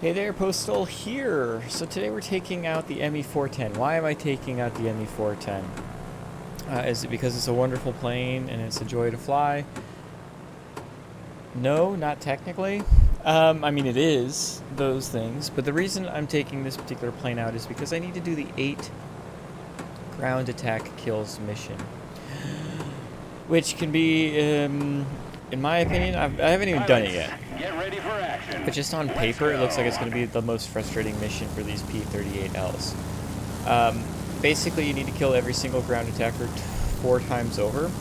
Hey there, Postal here. So today we're taking out the ME410. Why am I taking out the ME410? Is it because it's a wonderful plane and it's a joy to fly? No, not technically. I mean, it is those things, but the reason I'm taking this particular plane out is because I need to do the 8 ground attack kills mission, which can be, in my opinion, I haven't even done it yet. Get ready for action. But just on paper, it looks like it's going to be the most frustrating mission for these P-38Ls. Basically, you need to kill every single ground attacker 4 times over.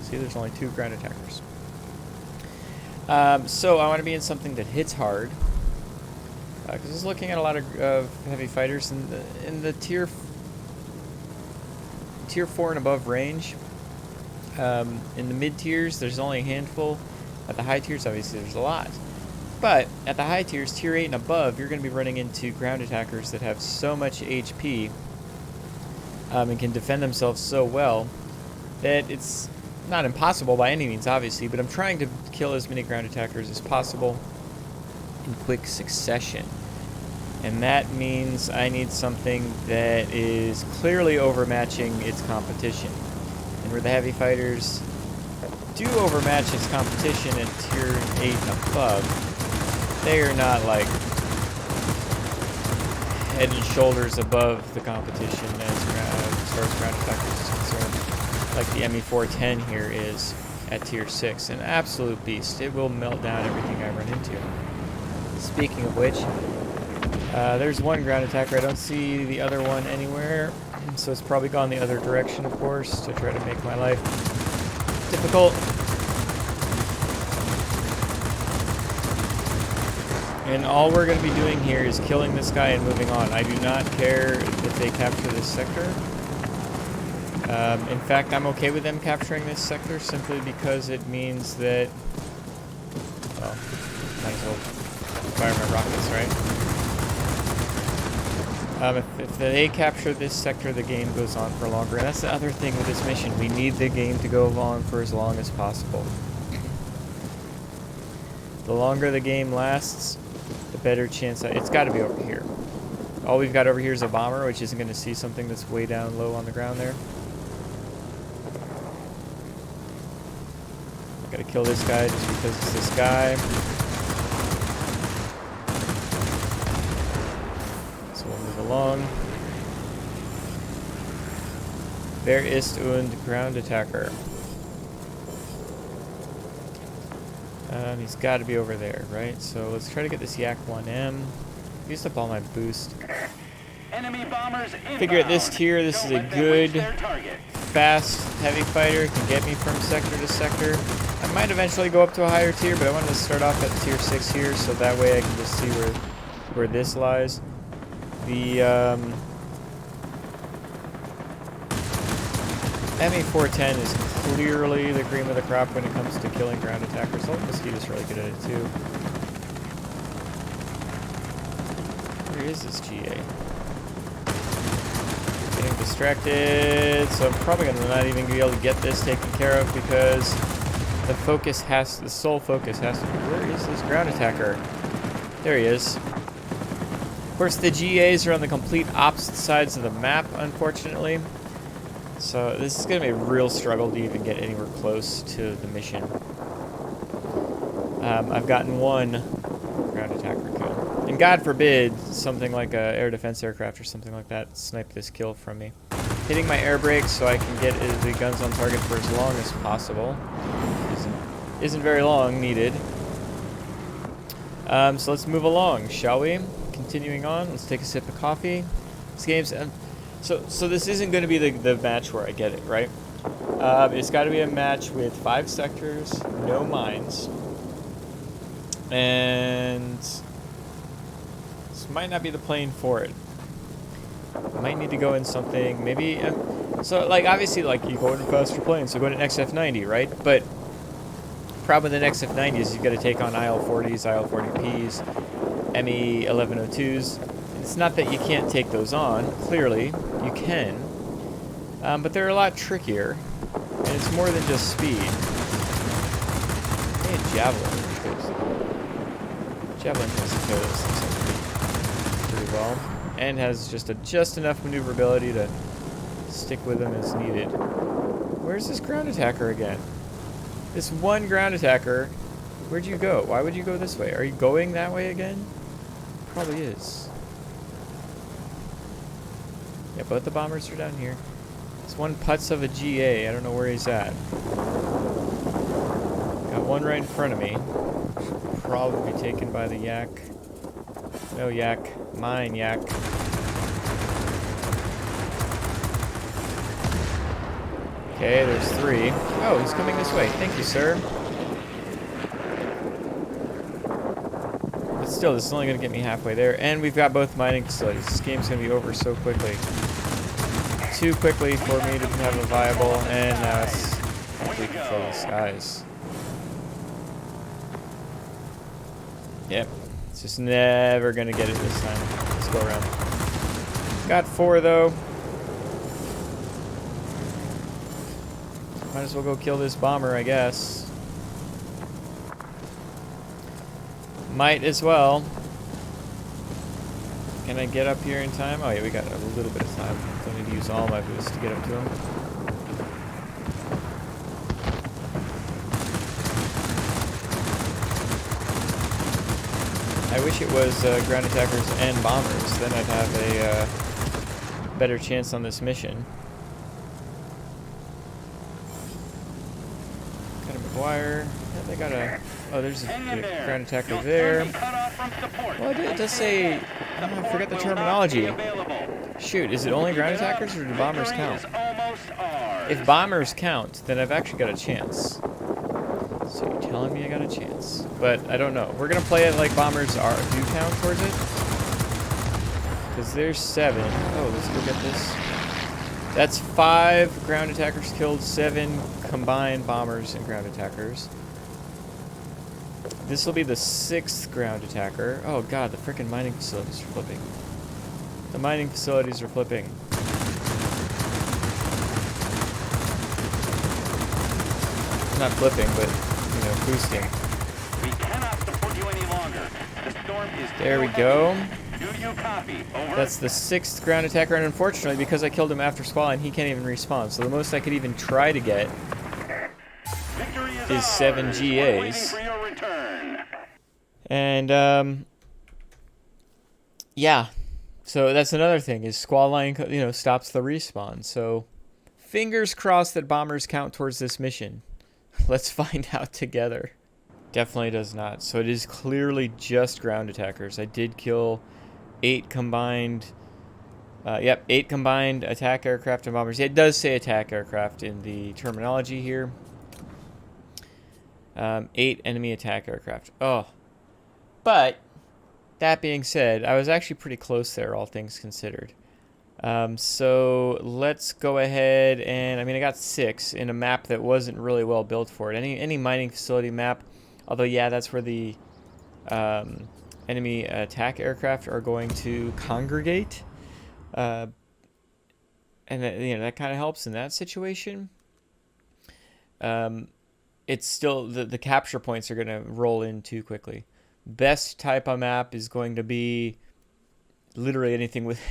See, there's only 2 ground attackers. So I want to be in something that hits hard. Because I was looking at a lot of heavy fighters in the tier 4 and above range. In the mid tiers, there's only a handful. At the high tiers, obviously, there's a lot. But at the high tiers, tier 8 and above, you're going to be running into ground attackers that have so much HP and can defend themselves so well that it's not impossible by any means, obviously, but I'm trying to kill as many ground attackers as possible in quick succession. And that means I need something that is clearly overmatching its competition. And where the heavy fighters do overmatch its competition at tier 8 and above, they are not like head and shoulders above the competition as far as ground attackers is concerned, like the ME410 here is at tier 6. An absolute beast. It will melt down everything I run into. Speaking of which, there's one ground attacker. I don't see the other one anywhere, so it's probably gone the other direction, of course, to try to make my life difficult. And all we're going to be doing here is killing this guy and moving on. I do not care if they capture this sector. In fact, I'm okay with them capturing this sector simply because it means that, well, might as well fire my rockets, right? If they capture this sector, the game goes on for longer. And that's the other thing with this mission. We need the game to go on for as long as possible. The longer the game lasts, the better chance. It's got to be over here. All we've got over here is a bomber, which isn't going to see something that's way down low on the ground there. I got to kill this guy just because it's this guy. So we'll move along. Wer ist und ground attacker? He's got to be over there, right? So let's try to get this Yak 1M. Used up all my boost. Enemy bombers inbound. Figure at this tier, this is a good, fast, heavy fighter. Can get me from sector to sector. I might eventually go up to a higher tier, but I wanted to start off at tier 6 here, so that way I can just see where this lies. The ME410 is clearly the cream of the crop when it comes to killing ground attackers. Oh, Mosquito's really good at it too. Where is this GA? Getting distracted, so I'm probably gonna not even be able to get this taken care of because the sole focus has to be, where is this ground attacker? There he is. Of course, the GAs are on the complete opposite sides of the map, unfortunately. So this is going to be a real struggle to even get anywhere close to the mission. I've gotten one ground attacker kill. And God forbid something like a air defense aircraft or something like that snipe this kill from me. Hitting my air brakes so I can get the guns on target for as long as possible. Isn't very long needed. So let's move along, shall we? Continuing on, let's take a sip of coffee. This game's... So this isn't going to be the match where I get it, right? It's got to be a match with 5 sectors, no mines. And this might not be the plane for it. I might need to go in something, maybe... so, like, obviously, like, you go in a faster plane, so go to an XF90, right? But problem with an XF90 is you've got to take on IL-40s, IL-40Ps, ME-1102s. It's not that you can't take those on, clearly, you can, but they're a lot trickier, and it's more than just speed. Hey, Javelin. Javelin has to kill those things. really well, and has just enough maneuverability to stick with him as needed. Where's this ground attacker again? This one ground attacker. Where'd you go? Why would you go this way? Are you going that way again? Probably is. Yeah, both the bombers are down here. This one putz of a GA. I don't know where he's at. Got one right in front of me. Probably taken by the yak. No yak. Mine yak. Okay, there's 3. Oh, he's coming this way. Thank you, sir. But still, this is only going to get me halfway there. And we've got both mining facilities. This game's going to be over so quickly. Too quickly for me to have a viable, and now it's we can fill the skies. Yep. It's just never going to get it this time. Let's go around. Got 4, though. Might as well go kill this bomber, I guess. Might as well. Can I get up here in time? Oh yeah, we got a little bit of time. Don't need to use all my boosts to get up to him. I wish it was ground attackers and bombers. Then I'd have a better chance on this mission. Got a McGuire. Yeah, they got a... Oh, there's a ground attacker there. Well, it does say... I forget the terminology. Shoot, is it only ground attackers or do bombers count? If bombers count, then I've actually got a chance. So you're telling me I got a chance. But I don't know. We're going to play it like bombers do count towards it. Because there's 7. Oh, let's go get this. That's 5 ground attackers killed, 7 combined bombers and ground attackers. This will be the 6th ground attacker. Oh god, the frickin' mining facilities are flipping. The mining facilities are flipping. Not flipping, but, you know, boosting. We cannot support you any longer. The storm is there we go. Do you copy? Over. That's the 6th ground attacker, and unfortunately, because I killed him after squalling, he can't even respawn. So the most I could even try to get is 7 GAs. And, yeah. So that's another thing, is squall line, you know, stops the respawn. So fingers crossed that bombers count towards this mission. Let's find out together. Definitely does not. So it is clearly just ground attackers. I did kill 8 combined... 8 combined attack aircraft and bombers. It does say attack aircraft in the terminology here. 8 enemy attack aircraft. Oh. But, that being said, I was actually pretty close there, all things considered. So, let's go ahead and... I mean, I got 6 in a map that wasn't really well built for it. Any mining facility map, although, yeah, that's where the enemy attack aircraft are going to congregate. And, that, you know, that kind of helps in that situation. It's still... The capture points are going to roll in too quickly. Best type of map is going to be literally anything with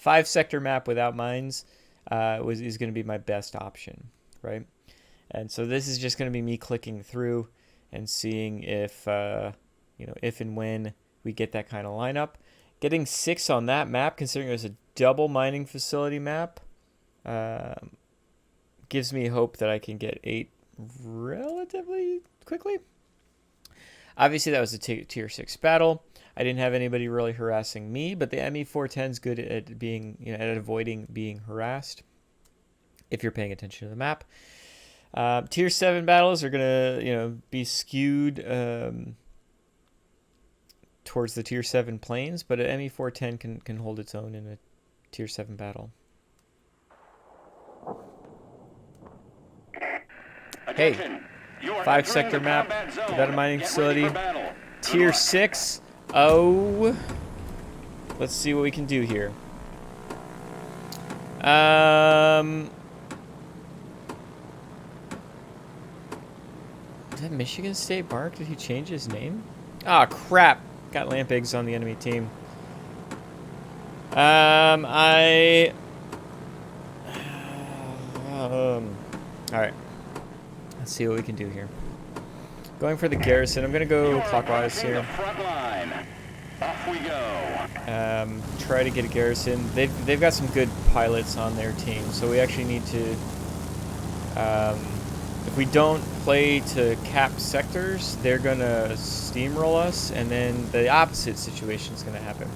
5-sector map without mines is going to be my best option, right? And so this is just going to be me clicking through and seeing if you know, if and when we get that kind of lineup. Getting 6 on that map, considering it was a double mining facility map, gives me hope that I can get 8 relatively quickly. Obviously, that was a tier 6 battle. I didn't have anybody really harassing me, but the ME410 is good at being, you know, at avoiding being harassed. If you're paying attention to the map, tier 7 battles are gonna, you know, be skewed towards the tier 7 planes, but an ME410 can hold its own in a tier 7 battle. Hey. 5-sector map, without a mining facility. Tier 6. Oh. Let's see what we can do here. Is that Michigan State Park? Did he change his name? Ah, crap. Got lamp eggs on the enemy team. I... Alright. Let's see what we can do here. Going for the garrison. I'm going to go clockwise here. Front line. Off we go. Try to get a garrison. They've got some good pilots on their team, so we actually need to... if we don't play to cap sectors, they're going to steamroll us, and then the opposite situation is going to happen.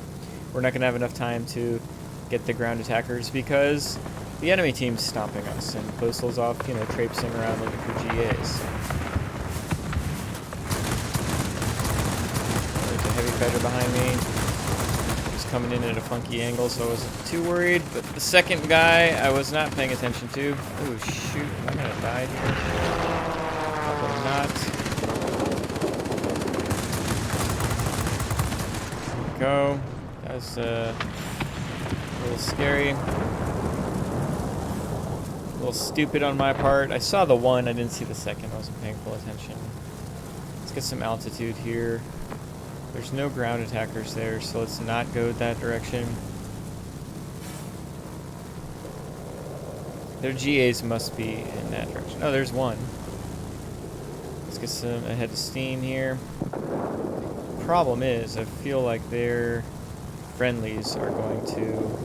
We're not going to have enough time to get the ground attackers because the enemy team's stomping us, and Postal's off, you know, traipsing around looking for GAs. There's a heavy fighter behind me. He's coming in at a funky angle, so I wasn't too worried. But the second guy, I was not paying attention to. Oh shoot, am I gonna die here? Probably not. There we go. That was a little scary. A little stupid on my part. I saw the one, I didn't see the second. I wasn't paying full attention. Let's get some altitude here. There's no ground attackers there, so let's not go that direction. Their GAs must be in that direction. Oh, there's one. Let's get some ahead of steam here. Problem is, I feel like their friendlies are going to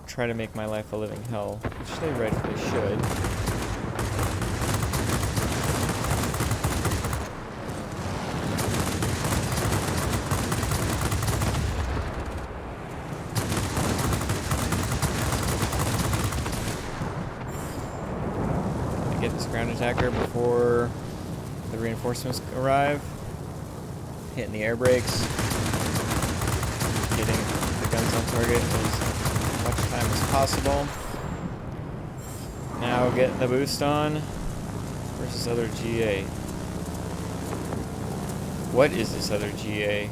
try to make my life a living hell, which they rightfully should. Get this ground attacker before the reinforcements arrive. Hitting the air brakes. Getting the guns on target as much time as possible. Now get the boost on. Where's this other GA? What is this other GA?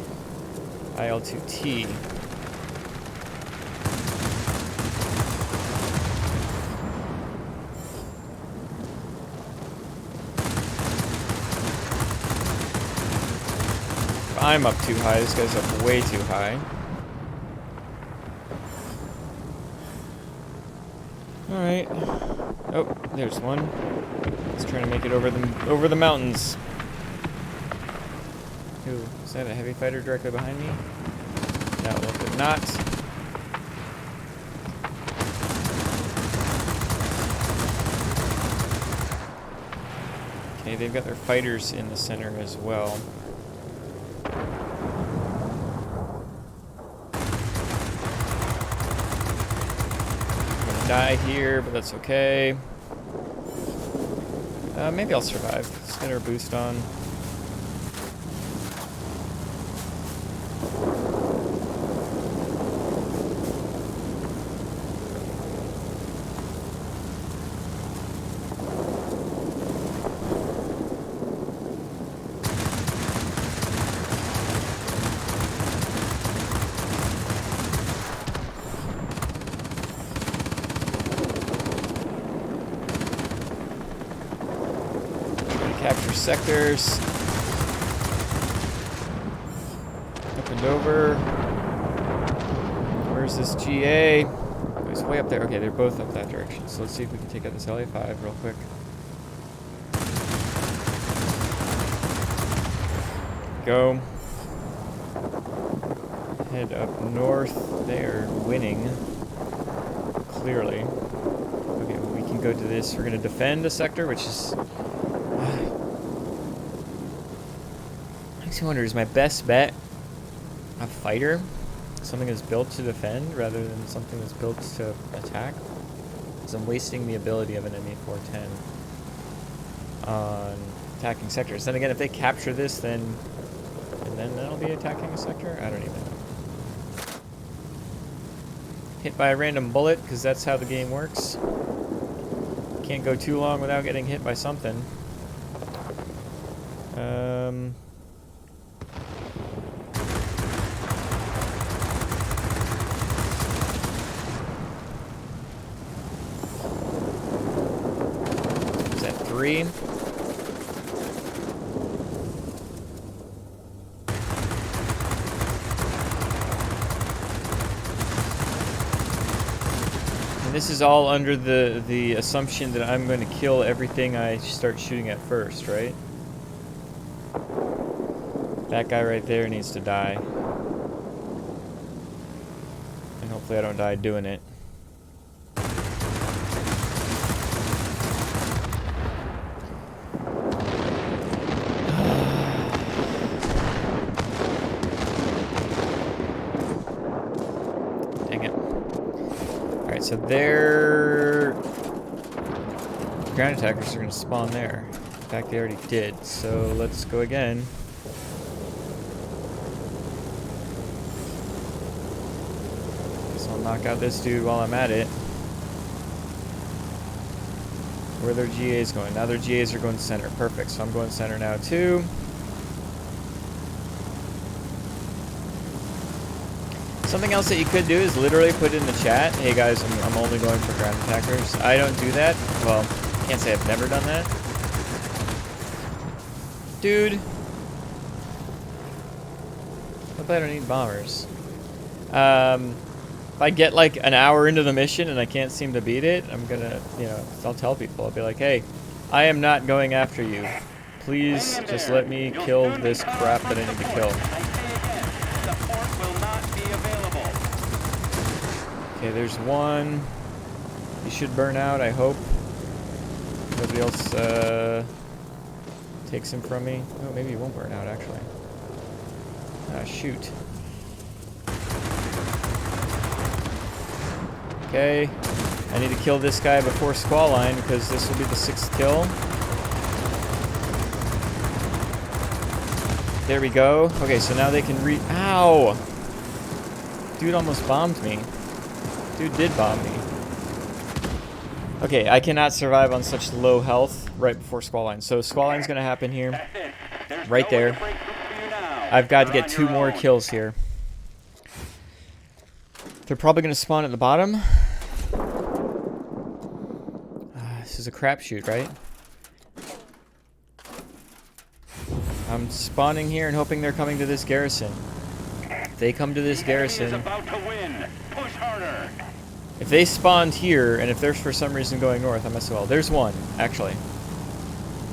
IL-2T. I'm up too high. This guy's up way too high. Alright. Oh, there's one. He's trying to make it over the mountains. Ooh, is that a heavy fighter directly behind me? No, look at not. Okay, they've got their fighters in the center as well. Die here, but that's okay. Maybe I'll survive. Let's get our boost on. Capture sectors. Up and over. Where's this GA? Oh, he's way up there. Okay, they're both up that direction. So let's see if we can take out this LA-5 real quick. Go. Head up north. They are winning. Clearly. Okay, well, we can go to this. We're going to defend a sector, which is... Makes me wonder, is my best bet a fighter? Something that's built to defend rather than something that's built to attack? Because I'm wasting the ability of an ME-410 on attacking sectors. Then again, if they capture this, then that'll be attacking a sector? I don't even know. Hit by a random bullet, because that's how the game works. Can't go too long without getting hit by something. Is that 3? this is all under the assumption that I'm going to kill everything I start shooting at first, right? That guy right there needs to die. And hopefully I don't die doing it. Dang it. Alright, so their ground attackers are going to spawn there. In fact, they already did. So let's go again. Knock out this dude while I'm at it. Where are their GAs going? Now their GAs are going center. Perfect. So I'm going center now too. Something else that you could do is literally put in the chat, hey guys, I'm only going for ground attackers. I don't do that. Well, can't say I've never done that. Dude. Hope I don't need bombers. If I get like an hour into the mission and I can't seem to beat it, I'm gonna, you know, I'll tell people. I'll be like, hey, I am not going after you. Please just let me kill this crap that I need to kill. Okay, there's one. He should burn out, I hope. Nobody else takes him from me. Oh, maybe he won't burn out, actually. Ah, shoot. Okay, I need to kill this guy before squall line because this will be the 6th kill. There we go. Okay, so now they can Ow! Dude almost bombed me. Dude did bomb me. Okay, I cannot survive on such low health right before squall line. So squall line's gonna happen here. Right there. I've got to get 2 more kills here. They're probably going to spawn at the bottom. This is a crapshoot, right? I'm spawning here and hoping they're coming to this garrison. If they come to this garrison... If they spawned here, and if they're for some reason going north, I must well. There's one, actually.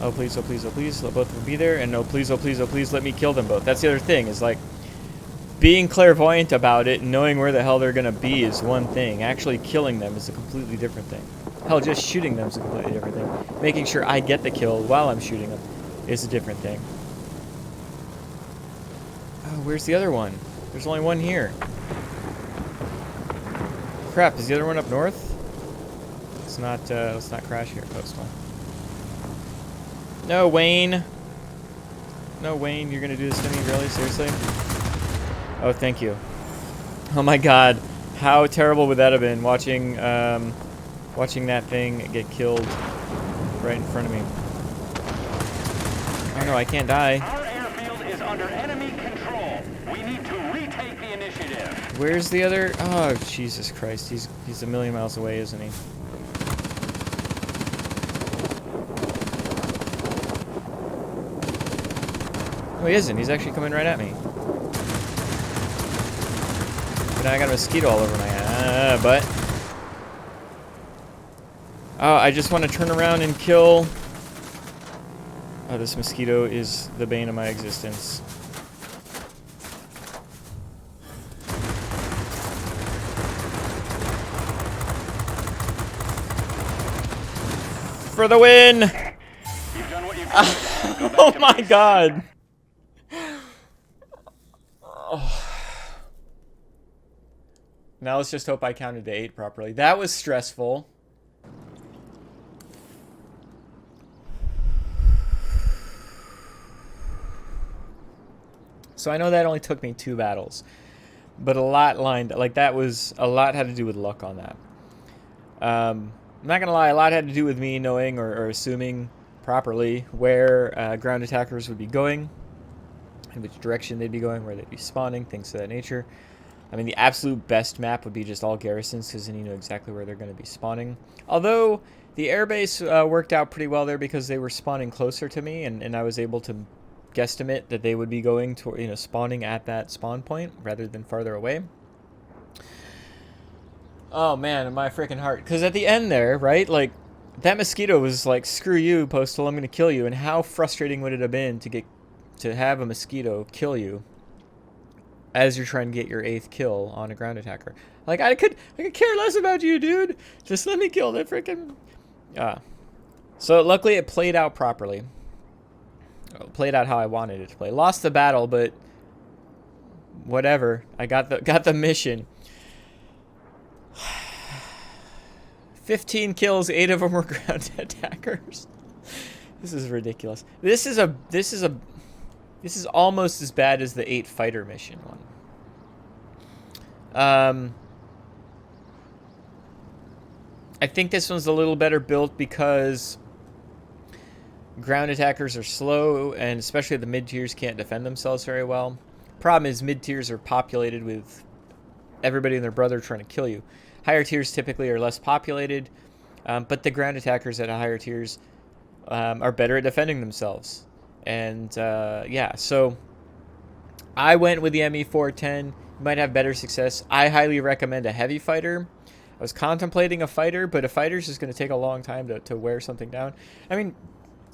Oh, please, oh, please, oh, please. Let both of them be there. And oh, please, oh, please, oh, please, let me kill them both. That's the other thing, is like... Being clairvoyant about it and knowing where the hell they're going to be is one thing. Actually killing them is a completely different thing. Hell, just shooting them is a completely different thing. Making sure I get the kill while I'm shooting them is a different thing. Oh, where's the other one? There's only one here. Crap, is the other one up north? Let's not crash here, Postal. No, Wayne. No, Wayne, you're going to do this to me? Really? Seriously? Oh, thank you. Oh my god. How terrible would that have been, watching that thing get killed right in front of me. Oh no, I can't die. Our airfield is under enemy control. We need to retake the initiative. Where's the other? Oh, Jesus Christ. He's a million miles away, isn't he? Oh, he isn't. He's actually coming right at me. Now I got a mosquito all over my butt. Oh, I just want to turn around and kill. Oh, this mosquito is the bane of my existence. For the win! You've done what you can. Oh my god! Oh. Now let's just hope I counted to 8 properly. That was stressful. So I know that only took me 2 battles. But a lot lined... Like, that was... A lot had to do with luck on that. I'm not gonna lie, a lot had to do with me knowing or assuming properly where ground attackers would be going. In which direction they'd be going, where they'd be spawning, things of that nature. I mean, the absolute best map would be just all garrisons, because then you know exactly where they're going to be spawning. Although, the airbase worked out pretty well there because they were spawning closer to me, and I was able to guesstimate that they would be going to, you know, spawning at that spawn point, rather than farther away. Oh man, my freaking heart. Because at the end there, right, like, that mosquito was like, screw you, Postal, I'm gonna kill you. And how frustrating would it have been to have a mosquito kill you as you're trying to get your 8th kill on a ground attacker? Like, I could care less about you, dude. Just let me kill that freaking... So luckily it played out properly. It played out how I wanted it to play. Lost the battle, but whatever. I got the mission. 15 kills, 8 of them were ground attackers. This is ridiculous. This is almost as bad as the 8 fighter mission one. I think this one's a little better built because ground attackers are slow, and especially the mid-tiers can't defend themselves very well. Problem is, mid-tiers are populated with everybody and their brother trying to kill you. Higher tiers typically are less populated, but the ground attackers at higher tiers are better at defending themselves. And yeah, so I went with the ME410. You might have better success. I highly recommend a heavy fighter. I was contemplating a fighter, but a fighter's just going to take a long time to wear something down. I mean,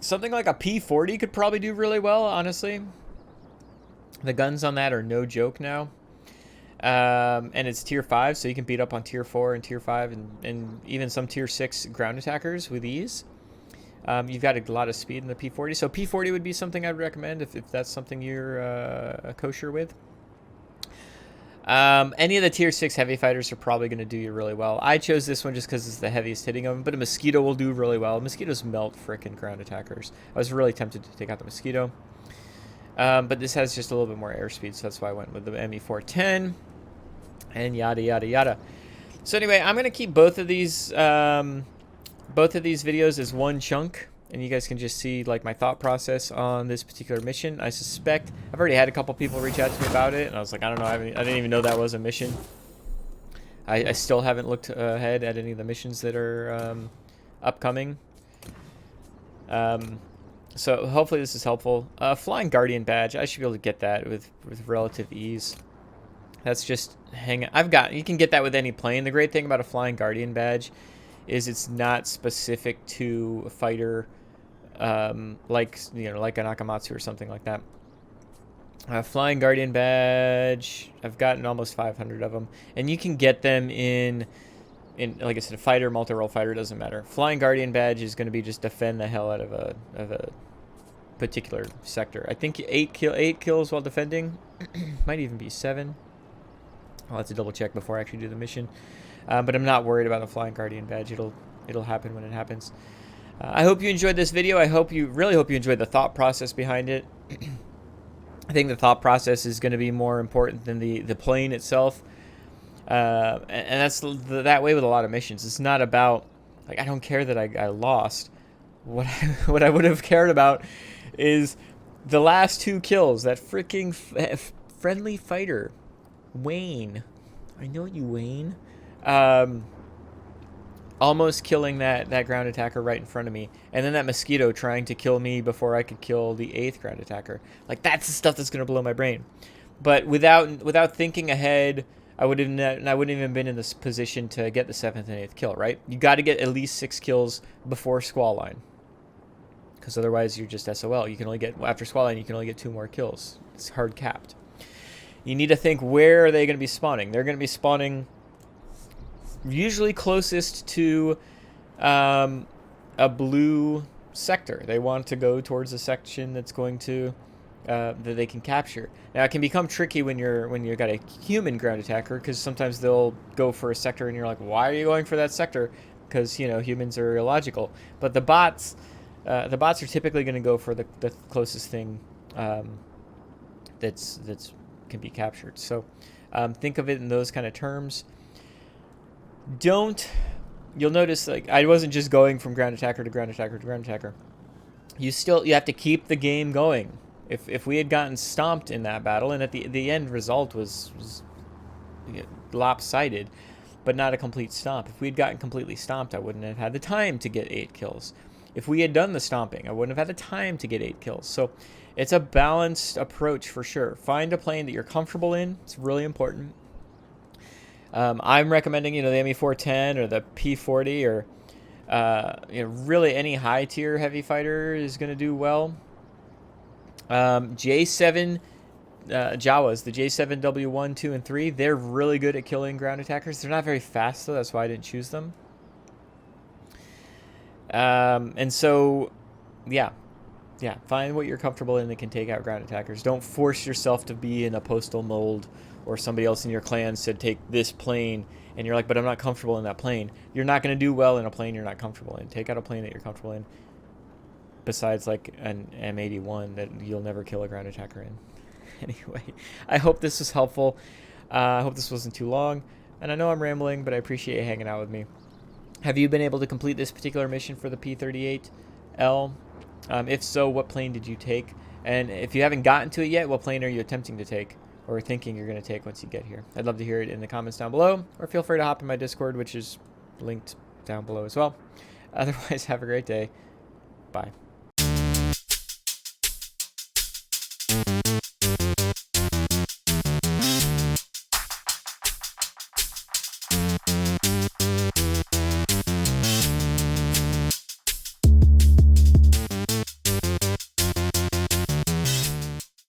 something like a P40 could probably do really well, honestly. The guns on that are no joke now. And it's tier 5, so you can beat up on tier 4 and tier 5 and even some tier 6 ground attackers with ease. You've got a lot of speed in the P40, so P40 would be something I'd recommend if that's something you're kosher with. Any of the tier 6 heavy fighters are probably going to do you really well. I chose this one just because it's the heaviest hitting of them, but a mosquito will do really well. Mosquitoes melt frickin' ground attackers. I was really tempted to take out the mosquito. But this has just a little bit more airspeed, so that's why I went with the ME410. And yada, yada, yada. So anyway, I'm going to keep both of these videos as one chunk, and you guys can just see like my thought process on this particular mission. I suspect I've already had a couple people reach out to me about it, and I was like, I don't know, I didn't even know that was a mission. I still haven't looked ahead at any of the missions that are upcoming. So hopefully this is helpful. Flying Guardian badge, I should be able to get that with relative ease. That's just you can get that with any plane. The great thing about a Flying Guardian badge is it's not specific to a fighter, like a Nakamatsu or something like that. Flying Guardian badge, I've gotten almost 500 of them, and you can get them in like I said, a fighter, multi-role fighter, doesn't matter. Flying Guardian badge is going to be just defend the hell out of a particular sector. I think 8 kills while defending, might even be 7. I'll have to double check before I actually do the mission. But I'm not worried about the Flying Guardian badge. It'll happen when it happens. I hope you enjoyed this video. I really hope you enjoyed the thought process behind it. I think the thought process is going to be more important than the plane itself. And that's that way with a lot of missions. It's not about, like, I don't care that I lost. What I would have cared about is the last 2 kills. That freaking friendly fighter, Wayne. I know you, Wayne. Almost killing that ground attacker right in front of me, and then that mosquito trying to kill me before I could kill the 8th ground attacker. Like, that's the stuff that's gonna blow my brain. But without thinking ahead, I wouldn't even been in this position to get the 7th and 8th kill. Right? You got to get at least 6 kills before squall line, because otherwise you're just SOL. You can only get after squall line. You can only get 2 more kills. It's hard capped. You need to think, where are they going to be spawning? They're going to be spawning usually closest to a blue sector. They want to go towards a section that's going to that they can capture. Now, it can become tricky when you've got a human ground attacker, because sometimes they'll go for a sector and you're like, why are you going for that sector? Because, you know, humans are illogical. But the bots are typically going to go for the closest thing that's can be captured. So think of it in those kind of terms. You'll notice, like, I wasn't just going from ground attacker to ground attacker to ground attacker. You have to keep the game going. If we had gotten stomped in that battle, and at the end result was lopsided, but not a complete stomp. If we had gotten completely stomped, I wouldn't have had the time to get 8 kills. If we had done the stomping, I wouldn't have had the time to get 8 kills. So it's a balanced approach for sure. Find a plane that you're comfortable in. It's really important. I'm recommending, the ME410 or the P40 or really any high tier heavy fighter is going to do well. J7 Jawas, the J7W1, 2, and 3, they're really good at killing ground attackers. They're not very fast though, that's why I didn't choose them. And so, yeah, find what you're comfortable in that can take out ground attackers. Don't force yourself to be in a postal mold, or somebody else in your clan said take this plane, and you're like, but I'm not comfortable in that plane. You're not going to do well in a plane you're not comfortable in. Take out a plane that you're comfortable in, besides like an M81 that you'll never kill a ground attacker in. Anyway, I hope this was helpful. I hope this wasn't too long. And I know I'm rambling, but I appreciate you hanging out with me. Have you been able to complete this particular mission for the P-38L? If so, what plane did you take? And if you haven't gotten to it yet, what plane are you attempting to take or thinking you're going to take once you get here? I'd love to hear it in the comments down below, or feel free to hop in my Discord, which is linked down below as well. Otherwise, have a great day. Bye.